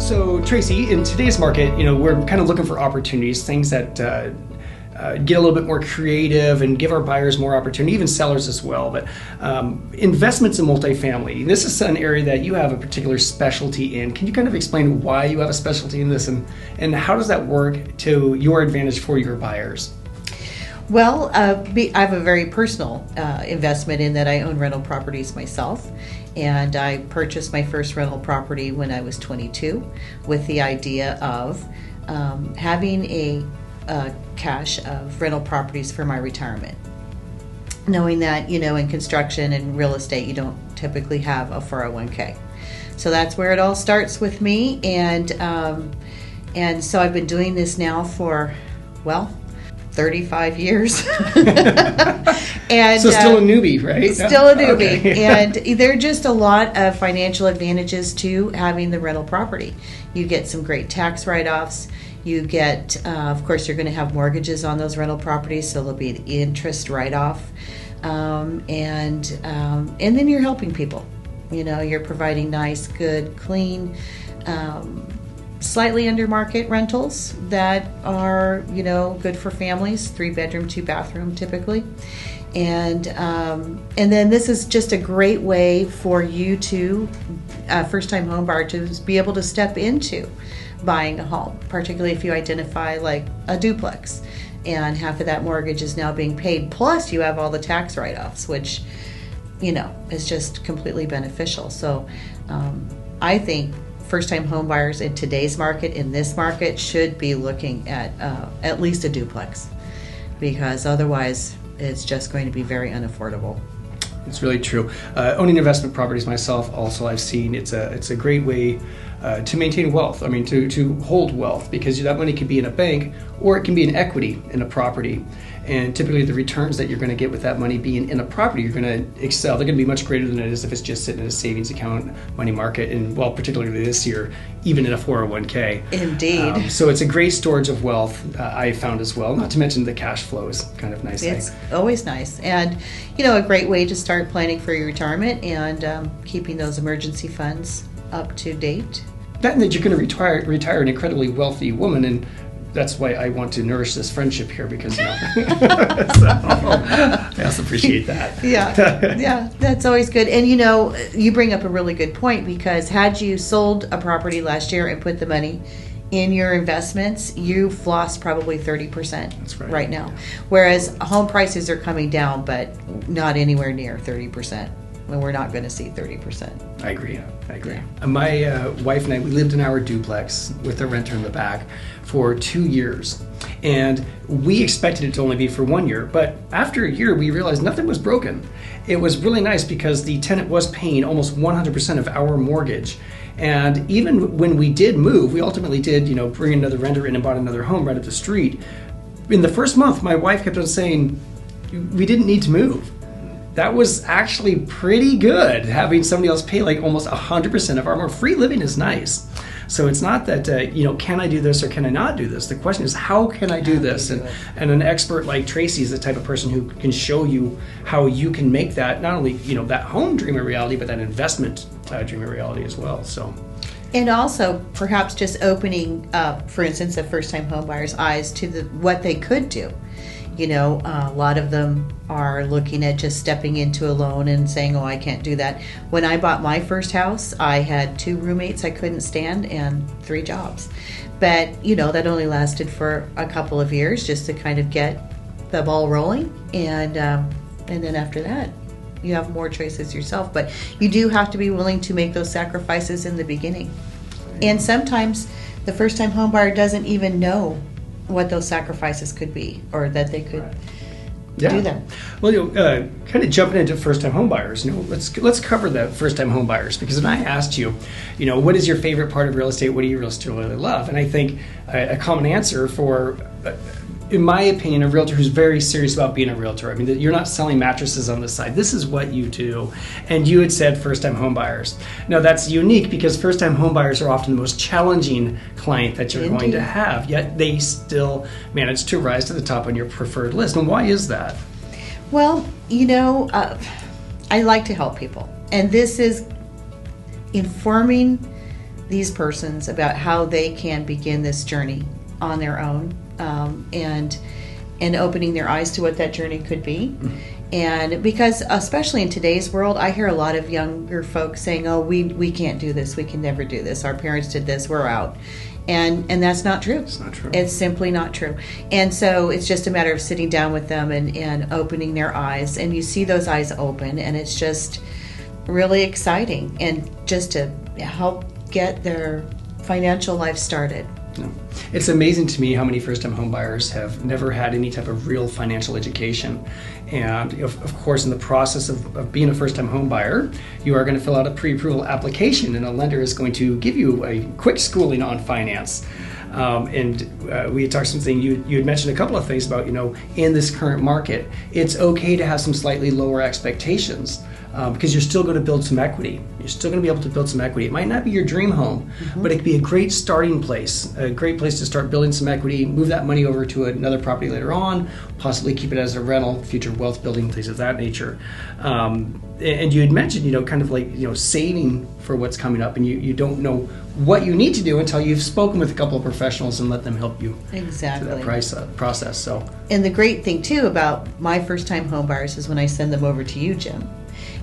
So Tracy, in today's market, we're kind of looking for opportunities, things that get a little bit more creative and give our buyers more opportunity, even sellers as well. But investments in multifamily, this is an area that you have a particular specialty in. Can you kind of explain why you have a specialty in this and how does that work to your advantage for your buyers? Well, I have a very personal investment in that I own rental properties myself. And I purchased my first rental property when I was 22 with the idea of having a cache of rental properties for my retirement. Knowing that, in construction and real estate, you don't typically have a 401k. So that's where it all starts with me. And so I've been doing this now for, 35 years. And so still a newbie, right? Still a newbie. Okay. And there are just a lot of financial advantages to having the rental property. You get some great tax write-offs. You get, of course, you're going to have mortgages on those rental properties, so there'll be the interest write-off. And then you're helping people. You're providing nice, good, clean, slightly under market rentals that are, good for families, 3-bedroom, 2-bathroom typically. And then this is just a great way for you to, first-time home buyer, to be able to step into buying a home, particularly if you identify like a duplex and half of that mortgage is now being paid, plus you have all the tax write-offs, which, is just completely beneficial. So I think first-time home buyers in today's market, in this market, should be looking at least a duplex, because otherwise it's just going to be very unaffordable. It's really true. Owning investment properties myself, also I've seen it's a great way to maintain wealth. I mean, to hold wealth, because that money can be in a bank or it can be in equity in a property. And typically the returns that you're going to get with that money being in a property, you're going to excel. They're going to be much greater than it is if it's just sitting in a savings account, money market, and particularly this year, even in a 401k. Indeed. So it's a great storage of wealth, I found as well. Not to mention the cash flow is kind of nice. It's always nice. And, a great way to start planning for your retirement and keeping those emergency funds up to date. That you're going to retire an incredibly wealthy woman, and that's why I want to nourish this friendship here, because so, I also appreciate that. Yeah, that's always good. And you bring up a really good point, because had you sold a property last year and put the money in your investments, you've lost probably 30%. That's right now. Whereas home prices are coming down, but not anywhere near 30%. And we're not going to see 30%. I agree. Yeah. My wife and I, we lived in our duplex with a renter in the back for 2 years. And we expected it to only be for 1 year. But after a year, we realized nothing was broken. It was really nice because the tenant was paying almost 100% of our mortgage. And even when we did move, we ultimately did, bring another renter in and bought another home right up the street. In the first month, my wife kept on saying, we didn't need to move. That was actually pretty good, having somebody else pay like almost 100% of our mortgage. Free living is nice. So it's not that, can I do this or can I not do this? The question is, how can I do this? And an expert like Tracy is the type of person who can show you how you can make that, not only, that home dream a reality, but that investment dream a reality as well. So. And also perhaps just opening up, for instance, a first-time home buyer's eyes to what they could do. A lot of them are looking at just stepping into a loan and saying, I can't do that. When I bought my first house, I had 2 roommates I couldn't stand and 3 jobs. But, that only lasted for a couple of years just to kind of get the ball rolling. And then after that, you have more choices yourself. But you do have to be willing to make those sacrifices in the beginning. And sometimes the first-time home buyer doesn't even know what those sacrifices could be, or that they could do them. Well, kind of jumping into first-time home buyers, let's cover the first-time home buyers, because when I asked you, what is your favorite part of real estate? What do you really love? And I think a common answer for, in my opinion, a realtor who's very serious about being a realtor. I mean, you're not selling mattresses on the side. This is what you do. And you had said first-time home buyers. Now, that's unique because first-time home buyers are often the most challenging client that you're going to have, yet they still manage to rise to the top on your preferred list. And why is that? Well, I like to help people. And this is informing these persons about how they can begin this journey on their own, and opening their eyes to what that journey could be. And because especially in today's world, I hear a lot of younger folks saying, oh, we can't do this, we can never do this, our parents did this, we're out. And that's not true. It's not true. It's simply not true. And so it's just a matter of sitting down with them and opening their eyes, and you see those eyes open, and it's just really exciting, and just to help get their financial life started. No. It's amazing to me how many first-time home buyers have never had any type of real financial education. And of course, in the process of being a first-time home buyer, you are going to fill out a pre-approval application, and a lender is going to give you a quick schooling on finance. We had talked something, you had mentioned a couple of things about, in this current market, it's okay to have some slightly lower expectations. Because you're still going to build some equity. You're still going to be able to build some equity. It might not be your dream home, but it could be a great starting place, a great place to start building some equity, move that money over to another property later on, possibly keep it as a rental, future wealth building, things of that nature. And you had mentioned, kind of like, saving for what's coming up, and you don't know what you need to do until you've spoken with a couple of professionals and let them help you exactly through that process. So, and the great thing too about my first-time home buyers is when I send them over to you, Jim,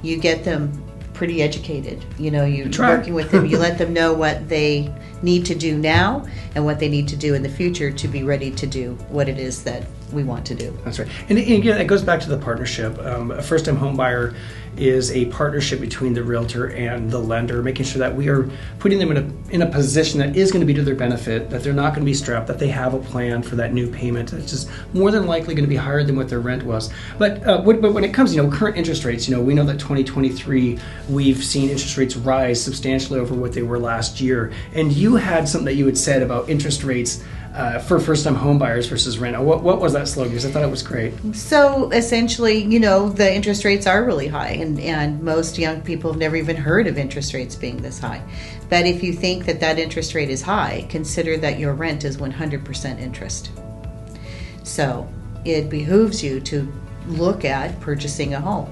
you get them pretty educated. You're working with them. You let them know what they need to do now and what they need to do in the future to be ready to do what it is that we want to do. That's right. And again, it goes back to the partnership. A first-time home buyer is a partnership between the realtor and the lender, making sure that we are putting them in a position that is going to be to their benefit, that they're not going to be strapped, that they have a plan for that new payment. It's just more than likely going to be higher than what their rent was. But when it comes, current interest rates, we know that 2023, we've seen interest rates rise substantially over what they were last year. And you had something that you had said about interest rates for first-time home buyers versus rent. What was that slogan? Because I thought it was great. So essentially, the interest rates are really high, and most young people have never even heard of interest rates being this high. But if you think that interest rate is high, consider that your rent is 100% interest. So it behooves you to look at purchasing a home.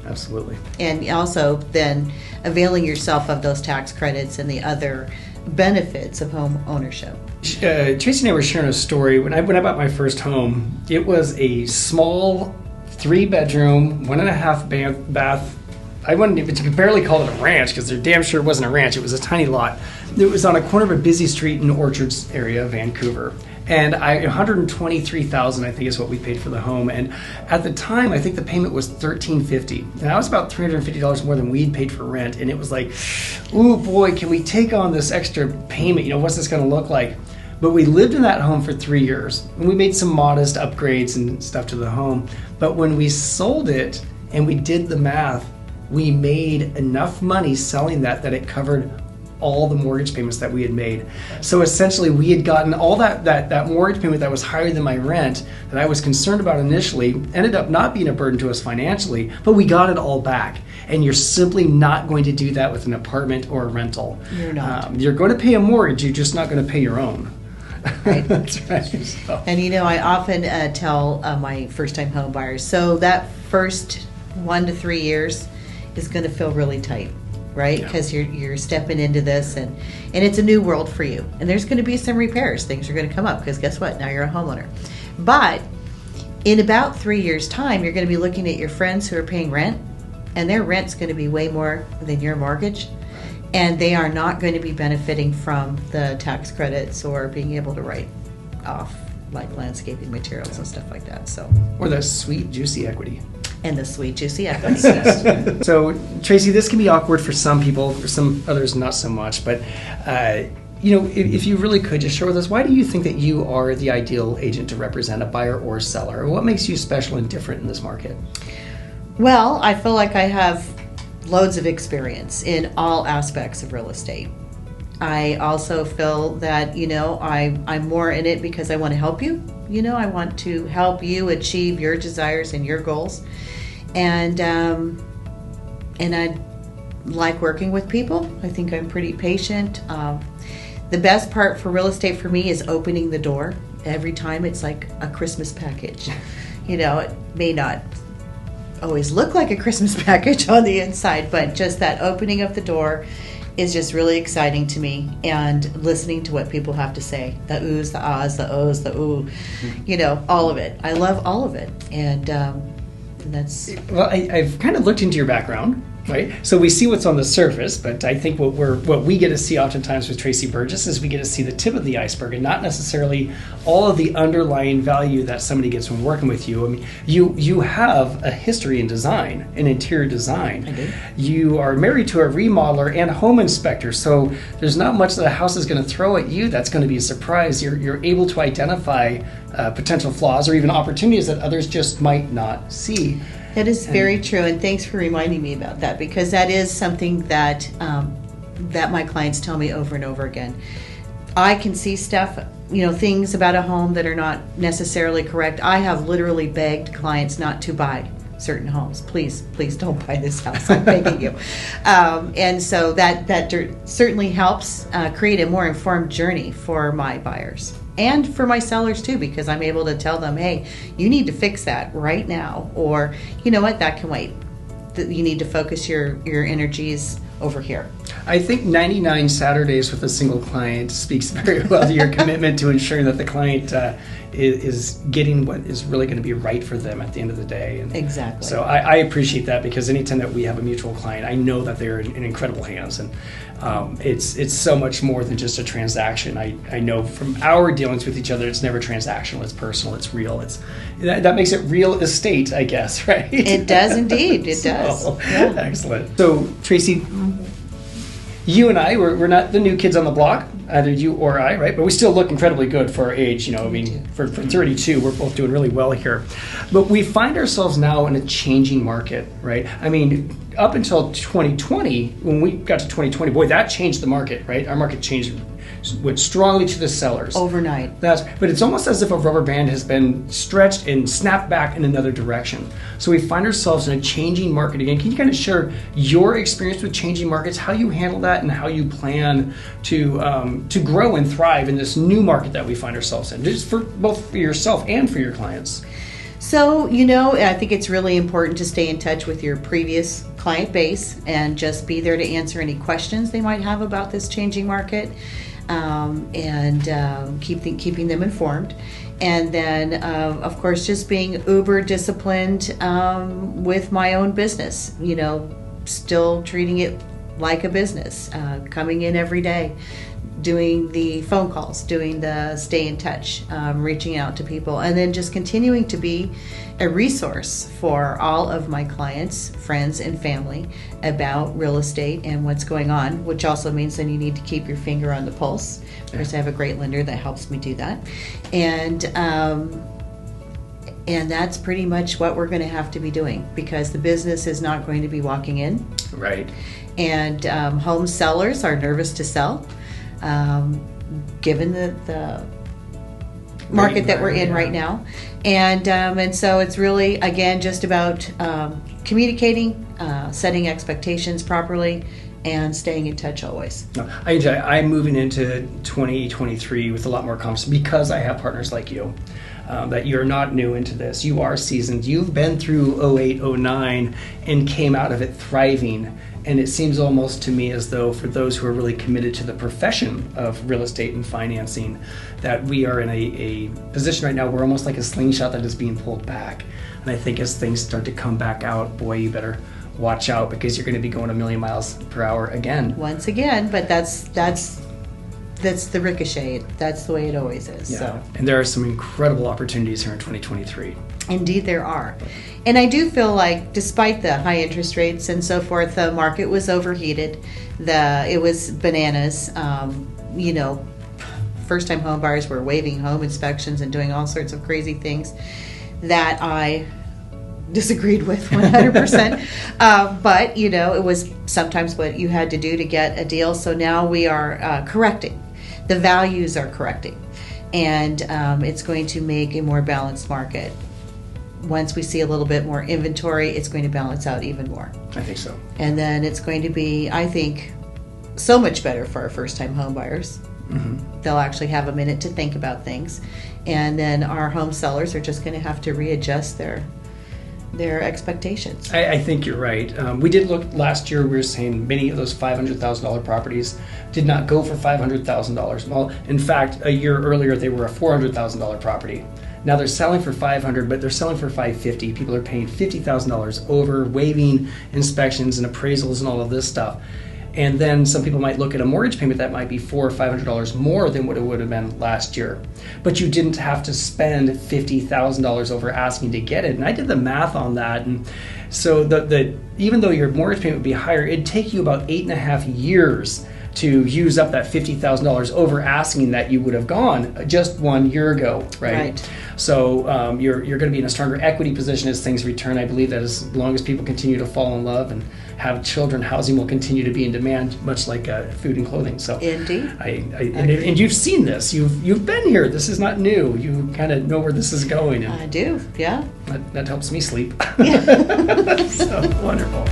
Absolutely. And also then availing yourself of those tax credits and the other benefits of home ownership. Tracy and I were sharing a story. When I bought my first home, it was a small 3-bedroom, 1.5 bath. I wouldn't even, you could barely call it a ranch because they're damn sure it wasn't a ranch. It was a tiny lot. It was on a corner of a busy street in Orchards area of Vancouver. And $123,000, I think, is what we paid for the home. And at the time, I think the payment was $1,350. And that was about $350 more than we'd paid for rent. And it was like, ooh, boy, can we take on this extra payment? What's this going to look like? But we lived in that home for 3 years. And we made some modest upgrades and stuff to the home. But when we sold it and we did the math, we made enough money selling that it covered all the mortgage payments that we had made. So essentially we had gotten all that mortgage payment that was higher than my rent that I was concerned about initially, ended up not being a burden to us financially, but we got it all back. And you're simply not going to do that with an apartment or a rental. You're not. You're going to pay a mortgage, you're just not going to pay your own. Right. That's right. So. And I often tell my first-time home buyers, so that first 1 to 3 years is going to feel really tight. Right? Because you're stepping into this and it's a new world for you. And there's going to be some repairs. Things are going to come up because guess what? Now you're a homeowner. But in about 3 years' time, you're going to be looking at your friends who are paying rent, and their rent's going to be way more than your mortgage. And they are not going to be benefiting from the tax credits or being able to write off like landscaping materials and stuff like that. So, or that sweet, juicy equity. And the sweet, juicy equity. So, Tracy, this can be awkward for some people, for some others not so much. But, if you really could just share with us, why do you think that you are the ideal agent to represent a buyer or seller? What makes you special and different in this market? Well, I feel like I have loads of experience in all aspects of real estate. I also feel that, I'm more in it because I want to help you. I want to help you achieve your desires and your goals. And I like working with people. I think I'm pretty patient. The best part for real estate for me is opening the door. Every time it's like a Christmas package. It may not always look like a Christmas package on the inside, but just that opening of the door is just really exciting to me, and listening to what people have to say, the oohs, the ahs, the ohs, the ooh, all of it. I love all of it, and that's... Well, I've kind of looked into your background, right? So we see what's on the surface, but I think what we get to see oftentimes with Tracy Burgess is we get to see the tip of the iceberg and not necessarily all of the underlying value that somebody gets when working with you. I mean, you have a history in design, in interior design. I do. You are married to a remodeler and home inspector, so there's not much that a house is going to throw at you that's going to be a surprise. You're able to identify potential flaws or even opportunities that others just might not see. That is very true, and thanks for reminding me about that, because that is something that that my clients tell me over and over again. I can see stuff, things about a home that are not necessarily correct. I have literally begged clients not to buy certain homes. Please don't buy this house. I'm begging you. And so that certainly helps create a more informed journey for my buyers. And for my sellers too, because I'm able to tell them, hey, you need to fix that right now. Or, you know what, that can wait. You need to focus your energies over here. I think 99 Saturdays with a single client speaks very well to your commitment to ensuring that the client is getting what is really going to be right for them at the end of the day. And exactly. So I appreciate that, because anytime that we have a mutual client, I know that they're in incredible hands. And it's so much more than just a transaction. I know from our dealings with each other, it's never transactional. It's personal. It's real. That makes it real estate, I guess, right? It does indeed. It does. Yeah. Excellent. So Tracy, you and I, we're not the new kids on the block, either you or I, right? But we still look incredibly good for our age. For 32, we're both doing really well here. But we find ourselves now in a changing market, right? I mean, up until 2020, when we got to 2020, boy, that changed the market, right? Our market went strongly to the sellers. Overnight. But it's almost as if a rubber band has been stretched and snapped back in another direction. So we find ourselves in a changing market again. Can you kind of share your experience with changing markets, how you handle that, and how you plan to grow and thrive in this new market that we find ourselves in, just for both for yourself and for your clients? So, I think it's really important to stay in touch with your previous client base and just be there to answer any questions they might have about this changing market, and keeping them informed. And then, of course, just being uber disciplined with my own business, still treating it like a business, coming in every day, doing the phone calls, doing the stay in touch, reaching out to people, and then just continuing to be a resource for all of my clients, friends, and family about real estate and what's going on, which also means then you need to keep your finger on the pulse. Of course, I have a great lender that helps me do that. And that's pretty much what we're going to have to be doing, because the business is not going to be walking in. Right. And home sellers are nervous to sell, given the market that we're in right now. And so it's really, again, just about communicating, setting expectations properly, and staying in touch always. No, I'm moving into 2023 with a lot more confidence, because I have partners like you. That you're not new into this. You are seasoned. You've been through 08, 09 and came out of it thriving. And it seems almost to me as though for those who are really committed to the profession of real estate and financing, that we are in a position right now where almost like a slingshot that is being pulled back. And I think as things start to come back out, boy, you better watch out, because you're going to be going a million miles per hour again. Once again, but that's the ricochet. That's the way it always is. Yeah. So. And there are some incredible opportunities here in 2023. Indeed there are. And I do feel like, despite the high interest rates and so forth, the market was overheated. It was bananas. First-time home buyers were waiving home inspections and doing all sorts of crazy things that I disagreed with 100%. But, it was sometimes what you had to do to get a deal. So now we are correcting. The values are correcting. And it's going to make a more balanced market. Once we see a little bit more inventory, it's going to balance out even more. I think so. And then it's going to be, I think, so much better for our first-time home buyers. Mm-hmm. They'll actually have a minute to think about things. And then our home sellers are just going to have to readjust their their expectations. I think you're right. We did look last year. We were saying many of those $500,000 properties did not go for $500,000. Well, in fact, a year earlier they were a $400,000 property. Now they're selling for $500,000, but they're selling for $550,000. People are paying $50,000 over, waiving inspections and appraisals and all of this stuff. And then some people might look at a mortgage payment that might be $400 or $500 more than what it would have been last year. But you didn't have to spend $50,000 over asking to get it. And I did the math on that. And so even though your mortgage payment would be higher, it'd take you about 8.5 years to use up that $50,000 over asking that you would have gone just 1 year ago, right? So you're going to be in a stronger equity position as things return. I believe that as long as people continue to fall in love and have children, housing will continue to be in demand, much like food and clothing. So indeed, and you've seen this. You've been here. This is not new. You kind of know where this is going. And I do. Yeah. That helps me sleep. Yeah. So wonderful.